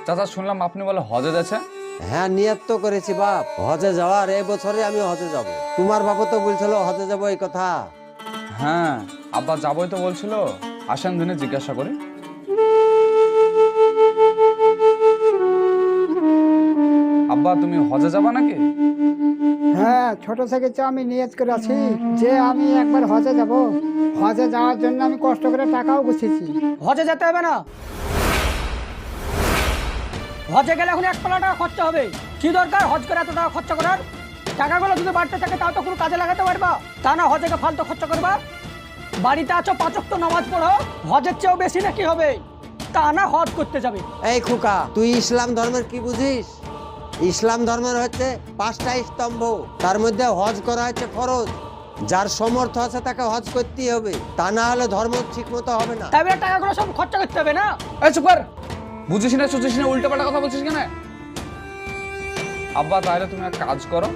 চাচা শুনলাম আপনি বলে হজে যাচ্ছে। হ্যাঁ, নিয়ত তো করেছি বাপ, হজে যাওয়ার। এই বছরে আমি হজে যাব। তোমার বাবা তো বলছিল হজে যাব এই কথা। হ্যাঁ, আব্বা যাবই তো বলছিল। আসেন দিনে জিজ্ঞাসা করি। আব্বা তুমি হজে যাবা নাকি? হ্যাঁ, ছোট থেকে তো আমি নিয়ত করে আছি যে আমি একবার হজে যাব। হজে যাওয়ার জন্য আমি কষ্ট করে টাকাও গুছিয়েছি। হজে যেতে হবে না, হজে গেলে এখন 1 লাখ টাকা খরচা হবে। কি দরকার হজ করে এত টাকা খরচা করার? টাকাগুলো যদি বাড়তে থাকে তাও তো কোনো কাজে লাগাতে পারবা, তা না হজে ফালতু খরচা করবা। বাড়িতে আছো 5 ওয়াক্ত নামাজ পড়ো, হজের চেয়েও বেশি নাকি হবে, তা না হজ করতে যাবে। এই খোকা, তুই ইসলাম ধর্মের কি বুঝিস? ইসলাম ধর্মের হচ্ছে 5টা স্তম্ভ, তার মধ্যে হজ করা হচ্ছে ফরজ। যার সমর্থ আছে তাকে হজ করতেই হবে, তা না হলে ধর্ম ঠিক মতো হবে না। তাই বলে টাকাগুলো সব খরচা করতে হবে না? এই চুপ কর, বুঝিস না সুঝিস না উল্টো পাল্টা কথা বলছিস কেন? আব্বা তাহলে তুমি এক কাজ করো,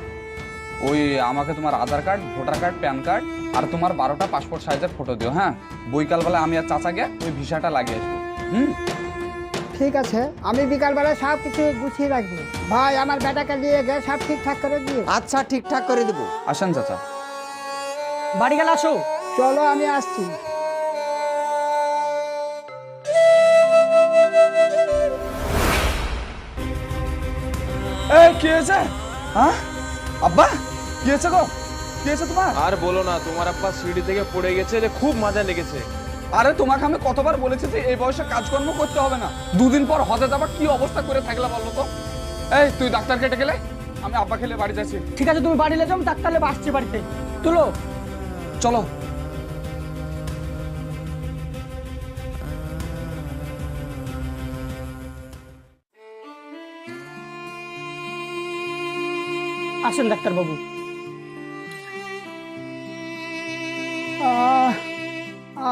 ওই আমাকে তোমার Aadhaar card, voter card, PAN card আর তোমার 12টা পাসপোর্ট সাইজের ফটো দিও। হ্যাঁ, বৈকালবেলা আমি আর চাচাকে ওই ভিসাটা লাগিয়ে আসবো। ঠিক আছে, আমি বিকালবেলায় সব কিছু গুছিয়ে রাখবো। ভাই আমার বেটাকে নিয়ে গিয়ে সব ঠিকঠাক করে দিয়ে। আচ্ছা, ঠিকঠাক করে দেবো। আসেন চাচা। বাড়ি গেলে আসো। চলো আমি আসছি। এই কি হয়েছে? হ্যাঁ আব্বা, কি হয়েছে গো? কি হয়েছে তোমার? আর বলো না, তোমার আব্বা সিঁড়ি থেকে পড়ে গেছে, যে খুব মজা লেগেছে। আরে তোমাকে আমি কতবার বলেছি যে এই বয়সে কাজকর্ম করতে হবে না। 2 দিন পর হজে যাবা, কি অবস্থা করে থাকলে বলো তো? এই তুই ডাক্তার কেটে গেলে, আমি আব্বা খেলে বাড়ি যাচ্ছি। ঠিক আছে, তুমি বাড়ি লে যাও, ডাক্তার লেবে আসছি বাড়িতে। তুলো চলো। আসেন ডাক্তার বাবু।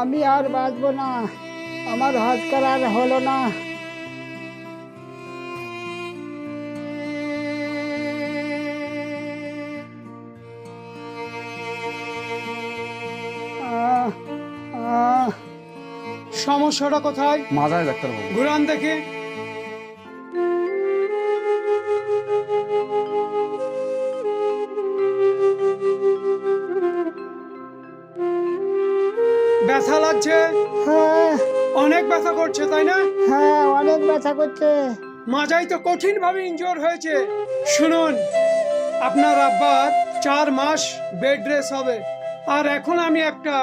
আমি আর বাঁচবো না, আমার হজ করার হলো না। আহ, আহ, সমস্যাটা কোথায়? মাজায় ডাক্তার বাবু। ঘুরান দেখি। ব্যথা লাগছে? হ্যাঁ অনেক ব্যথা করছে তাই না? হ্যাঁ, অনেক ব্যথা করছে। মাজাই তো কঠিন ভাবে ইনজোর হয়েছে। শুনুন, আপনার আব্বার 4 মাস বেড রেস্ট হবে। আর এখন আমি একটা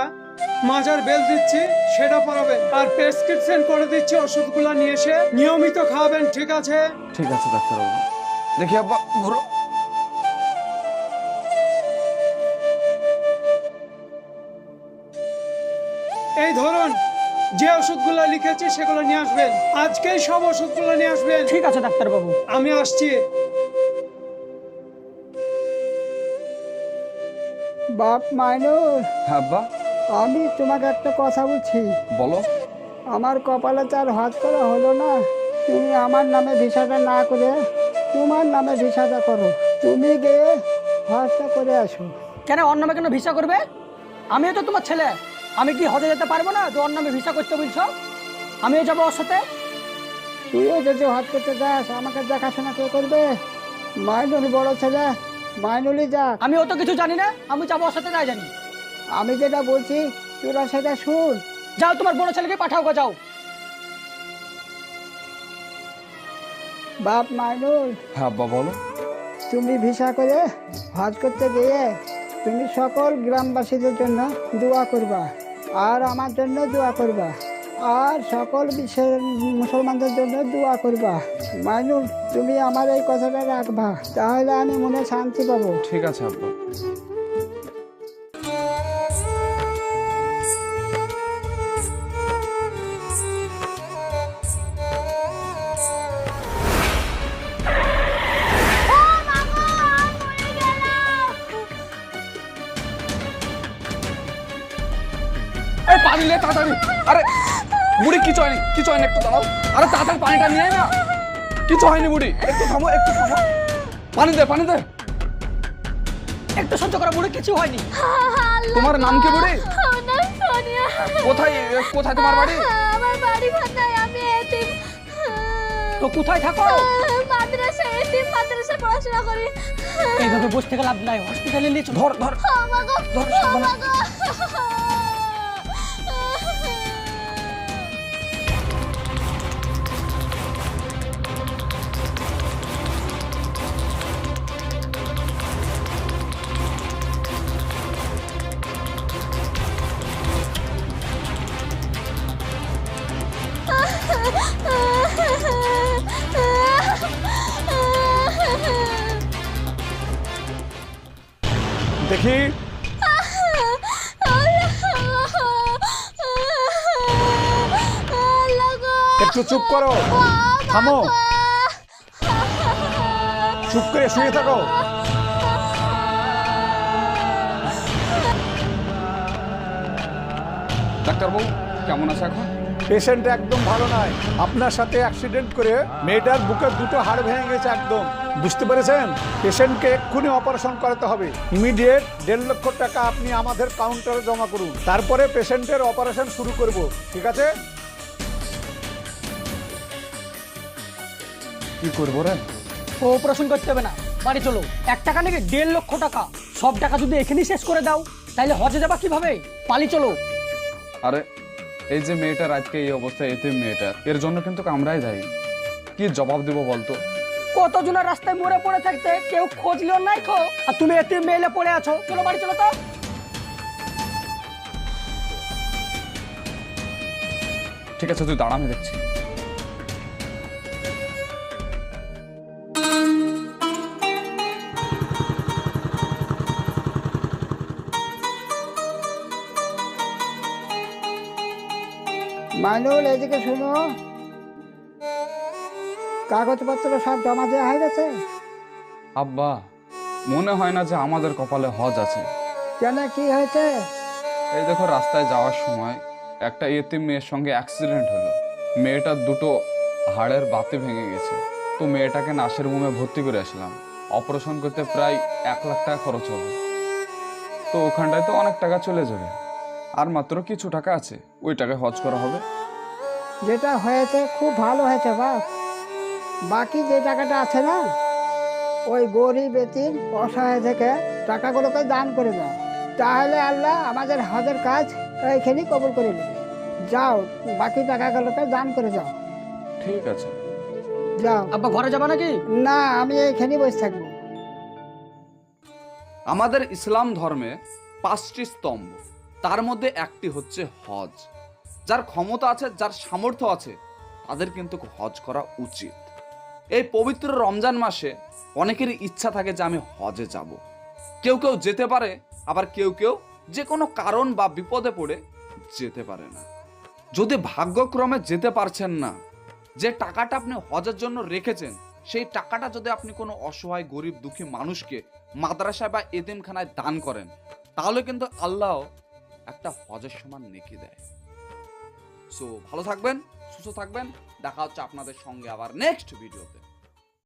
মাজার বেল দিচ্ছি, সেটা পরাবেন। আর প্রেসক্রিপশন করে দিচ্ছি, ওষুধগুলো নিয়ে এসে নিয়মিত খাওয়াবেন, ঠিক আছে? ঠিক আছে ডাক্তার বাবু। দেখি আব্বা, ঘুরো। এই ধরুন, যে ওষুধগুলো লিখেছি সেগুলো নিয়ে আসবেন। আজকেই সব ওষুধগুলো নিয়ে আসবেন। ঠিক আছে ডাক্তার বাবু। আমি আসছি। বাপ মাইনুল, হ্যাঁ আব্বা আমি তোমাকে একটা কথা বলছি। বলো। আমার কপালে তো আর হজ করা হলো না। তুমি আমার নামে ভিসাটা না করে তোমার নামে ভিসাটা করো। তুমি গিয়ে হজটা করে আসো। কেন ওর নামে কেন ভিসা করবে? আমিও তো তোমার ছেলে, আমি কি হজে যেতে পারবো না যে ওর নামে ভিসা করতে বলছো? আমিও যাবো ওর সাথে। তুইও যদি হজ করতে যাস, আমাকে দেখাশোনা কে করবে? মাইনুল বড় ছেলে, মাইনুলই যাক। আমি অত কিছু জানি না, আমি যাবো ওর সাথে, তাই জানি। আমি যেটা বলছি তোরা সেটা শুন। যাও, তোমার বড় ছেলেকে পাঠাও গো, যাও। বাপ মাইনুল, হ্যাঁ আব্বা বলো। তুমি ভিসা করে হজ করতে গিয়ে তুমি সকল গ্রামবাসীদের জন্য দোয়া করবা, আর আমার জন্য দোয়া করবা, আর সকল বিশ্বের মুসলমানদের জন্য দোয়া করবা। মাইনুল, তুমি আমার এই কথাটা রাখবা, তাহলে আমি মনে শান্তি পাবো। ঠিক আছে আব্বা। এই পানি লে তাড়াতাড়ি। আরে বুড়ি, কিছু হয়নি, কিছু হয়নি, একটু দাঁড়াও। আরে তাড়াতাড়ি পানিটা নিয়ে আয় না। কিছু হয়নি বুড়ি, একটু থামো, একটু থামো। পানি দে, পানি দে। একটু সহ্য করো বুড়ি, কিছু হয়নি। তোমার নাম কি বুড়ি? আমার নাম সোনিয়া। কোথায় কোথায় তোমার বাড়ি? আমার বাড়ি ভান্ডায়, আমি এতিম। তো কোথায় থাকো? মাদ্রাসা, এতিম মাদ্রাসা পড়াশোনা করি। এইভাবে বসে থেকে লাভ নাই, হসপিটালে নিয়ে চলো। ধর ধর আমাগো, ধর, সাবধানে। আমাগো। দেখি একটু চুপ করো, থামো, চুপ করে শুয়ে থাকো। ডাক্তারবাবু কেমন আছে এখন? পেশেন্ট একদম ভালো নয়। আপনার সাথে অ্যাক্সিডেন্ট করে মেয়েটার বুকের দুটো হাড় ভেঙে গেছে একদম, বুঝতে পেরেছেন? পেশেন্টকে এক্ষুনি অপারেশন করাতে হবে। ইমিডিয়েট 1.5 লক্ষ টাকা আপনি আমাদের কাউন্টারে জমা করুন, তারপরে পেশেন্টের অপারেশন শুরু করব, ঠিক আছে? কি করবো রে? ও অপারেশন করতে হবে না, বাড়ি চলো। 1 টাকা নাকি 1.5 লক্ষ টাকা, সব টাকা যদি এখানেই শেষ করে দাও তাহলে হজে যাবা কিভাবে? পালি চলো। আরে এই যে মেয়েটার আজকে এই অবস্থা, এতিম মেয়েটার, এর জন্য কিন্তু আমরাই দায়ী। কি জবাব দেবো বলতো? কতজনের রাস্তায় মরে পড়ে থাকতে কেউ খোঁজ লিও নাই খো, আর তুমি এতিম মেলে পড়ে আছো। চলো বাড়ি চলো তো। ঠিক আছে তুই দাঁড়া, আমি দেখছি। মাইনুল, এদিকে শুনো, কাগজপত্র সব জমা দেওয়া হয়ে গেছে? আব্বা, মনে হয় না যে আমাদের কপালে হজ আছে। কেন, কি হয়েছে? এই দেখো, রাস্তায় যাওয়ার সময় একটা এতিম মেয়ের সঙ্গে অ্যাক্সিডেন্ট হলো। মেয়েটার দুটো হাড়ের বাতি ভেঙে গেছে। তো মেয়েটাকে নার্সিং হোমে ভর্তি করে আসলাম। অপারেশন করতে প্রায় 1 লাখ টাকা খরচ হবে। তো ওখানটায় তো অনেক টাকা চলে যাবে, আর মাত্র কিছু টাকা আছে, ওই টাকায় হজ করা হবে। যেটা হয়েছে খুব ভালো হয়েছে বাপ। বাকি যে টাকাটা আছে না, ওই গরিব এতিম অসহায় থেকে টাকাগুলোকে দান করে দাও, তাহলে আল্লাহ আমাদের হজের কাজ এইখানেই কবুল করে নেবে। যাও, বাকি টাকাগুলোকে দান করে যাও। ঠিক আছে। যাও। আব্বা ঘরে যাবা নাকি? না, আমি এইখানেই বসে থাকবো। আমাদের ইসলাম ধর্মে 5টি স্তম্ভ, তার মধ্যে একটি হচ্ছে হজ। যার ক্ষমতা আছে, যার সামর্থ্য আছে, তাদের কিন্তু হজ করা উচিত। এই পবিত্র রমজান মাসে অনেকেরই ইচ্ছা থাকে যে আমি হজে যাব। কেউ কেউ যেতে পারে, আবার কেউ কেউ যে কোনো কারণ বা বিপদে পড়ে যেতে পারে না। যদি ভাগ্যক্রমে যেতে পারছেন না, যে টাকাটা আপনি হজের জন্য রেখেছেন, সেই টাকাটা যদি আপনি কোনো অসহায় গরিব দুঃখী মানুষকে মাদ্রাসায় বা এতিমখানায় দান করেন, তাহলে কিন্তু আল্লাহ একটা হজের সমান নেকি দেয়। সো ভালো থাকবেন, সুস্থ থাকবেন, দেখা হচ্ছে আপনাদের সঙ্গে আবার নেক্সট ভিডিওতে।